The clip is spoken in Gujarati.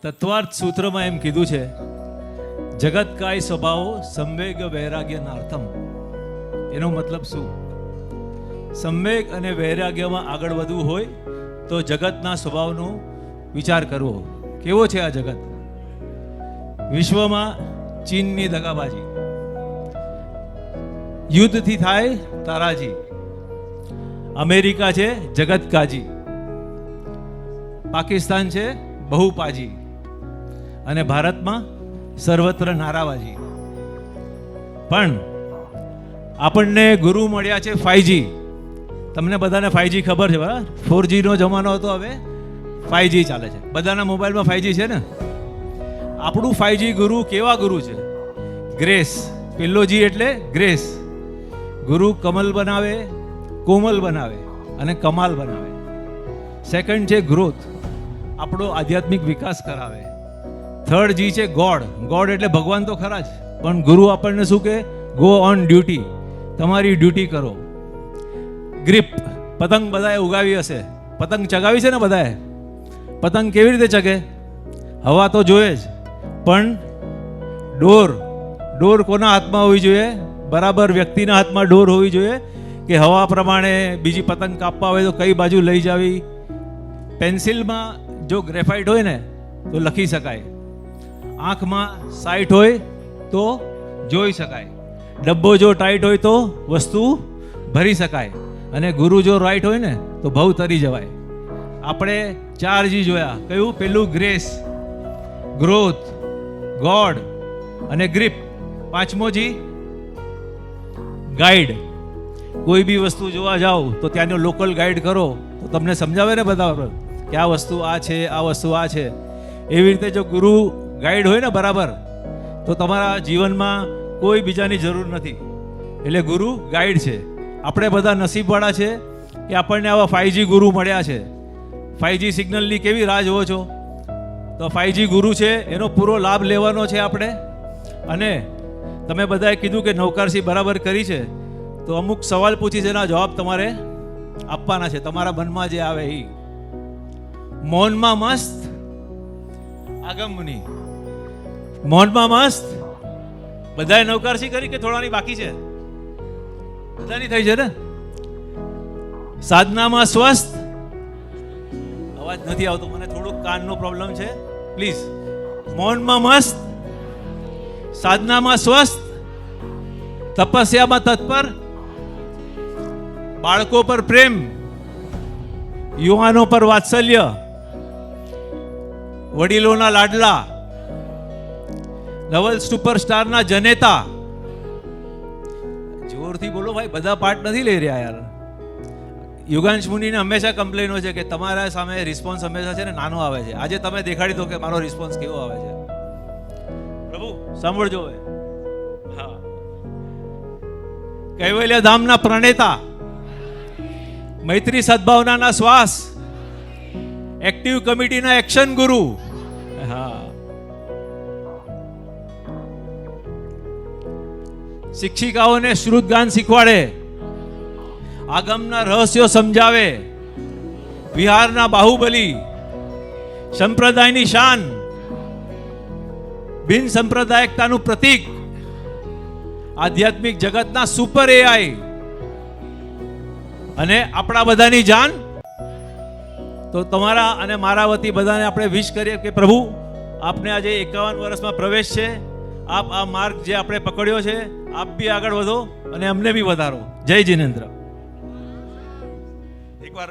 તત્વાર્થ સૂત્રમાં એમ કીધું છે, જગત કાય સ્વભાવો સંવેગ વૈરાગ્યનાર્થમ. એનો મતલબ શું? સંવેગ અને વૈરાગ્યમાં આગળ વધવું હોય તો જગતના સ્વભાવનો વિચાર કરવો. કેવો છે આ જગત? વિશ્વમાં ચીનની દગાબાજી, યુદ્ધથી થાય તારાજી, અમેરિકા છે જગતકાજી, પાકિસ્તાન છે બહુપાજી, અને ભારતમાં સર્વત્ર નારાબાજી. પણ આપણને ગુરુ મળ્યા છે 5G. તમને બધાને 5G ખબર છે બરાબર? 4G નો જમાનો હતો, હવે 5G ચાલે છે. બધાના મોબાઈલમાં 5G છે ને? આપણું 5G ગુરુ કેવા ગુરુ છે? ગ્રેસ. પેલો G એટલે ગ્રેસ. ગુરુ કમલ બનાવે, કોમલ બનાવે અને કમાલ બનાવે. સેકન્ડ છે ગ્રોથ, આપણો આધ્યાત્મિક વિકાસ કરાવે. થર્ડ G છે ગોડ. ગોડ એટલે ભગવાન તો ખરા જ, પણ ગુરુ આપણને શું કે? ગો ઓન ડ્યુટી, તમારી ડ્યુટી કરો. ગ્રીપ, પતંગ બધાએ ઉગાવી હશે, પતંગ ચગાવી છે ને બધાએ? પતંગ કેવી રીતે ચગે? હવા તો જોઈએ જ, પણ ડોર કોના હાથમાં હોવી જોઈએ? બરાબર વ્યક્તિના હાથમાં ડોર હોવી જોઈએ કે હવા પ્રમાણે બીજી પતંગ કાપવા હોય તો કઈ બાજુ લઈ જાવી. પેન્સિલમાં જો ગ્રેફાઇટ હોય ને તો લખી શકાય, આંખમાં સાઇટ હોય તો જોઈ શકાય, ડબ્બો જો ટાઈટ હોય તો વસ્તુ ભરી શકાય, અને ગુરુ જો રાઈટ હોય ને તો ભવ તરી જવાય. આપણે 4G જોયા. કયું? પેલું ગ્રેસ, ગ્રોથ, ગોડ અને ગ્રીપ. 5મો G guide. કોઈ બી વસ્તુ જોવા જાઓ તો ત્યાંનો લોકલ ગાઈડ કરો તો તમને સમજાવે ને બધા કે આ વસ્તુ આ છે, આ વસ્તુ આ છે. એવી રીતે જો ગુરુ ગાઈડ હોય ને બરાબર, તો તમારા જીવનમાં કોઈ બીજાની જરૂર નથી. એટલે ગુરુ ગાઈડ છે. આપણે બધા નસીબવાળા છે કે આપણને આવા 5G ગુરુ મળ્યા છે. 5G સિગ્નલની કેવી રાહ જોવો છો? તો 5G ગુરુ છે, એનો પૂરો લાભ લેવાનો છે આપણે. અને તમે બધાએ કીધું કે નૌકારસી બરાબર કરી છે, તો અમુક સવાલ પૂછી છે, એના જવાબ તમારે આપવાના છે, તમારા મનમાં જે આવે એ. મૌનમાં મસ્ત આગમની. મૌનમાં મસ્ત. બધાએ નૌકારસી કરી કે થોડાની બાકી છે? બધાની થઈ છે ને? સાધનામાં સ્વસ્થ. અવાજ નથી આવતો, મને થોડુંક કાનનો પ્રોબ્લેમ છે, પ્લીઝ. મૌનમાં મસ્ત, સાધનામાં સ્વસ્થ, તપસ્યામાં તત્પર, બાળકો પર પ્રેમ, યુવાનો પર વાત્સલ્ય, વડીલોના લાડલા, નવલ સુપરસ્ટારના જનેતા. જોરથી બોલો ભાઈ, બધા પાર્ટ નથી લઈ રહ્યા યાર. યુગાંશ મુનિને હંમેશા કમ્પ્લેન હોય છે કે તમારા સામે રિસ્પોન્સ હંમેશા છે ને નાનો આવે છે. આજે તમે દેખાડી દો કે મારો રિસ્પોન્સ કેવો આવે છે. પ્રભુ સાંભળજો. હા, કૈવલ્ય ધામના પ્રણેતા, મૈત્રી સદભાવનાના શ્વાસ, એક્ટિવ કમિટીના એક્શન ગુરુ. હા, શિક્ષિકાઓને શ્રુત ગાન શીખવાડે, આગમના રહસ્યો સમજાવે, વિહારના બાહુબલી, સંપ્રદાયની શાન, બિન સંપ્રદાયિકતાનું પ્રતીક, આધ્યાત્મિક જગતના સુપર AI, અને આપણા બધાની જાન. તો તમારા અને મારા વતી બધાને આપણે વિશ કરીએ કે પ્રભુ આપને આજે 51 વર્ષમાં પ્રવેશ છે. આપ આ માર્ગ જે આપણે પકડ્યો છે, આપ બી આગળ વધો અને અમને બી વધારો. જય જિનેન્દ્ર. એકવાર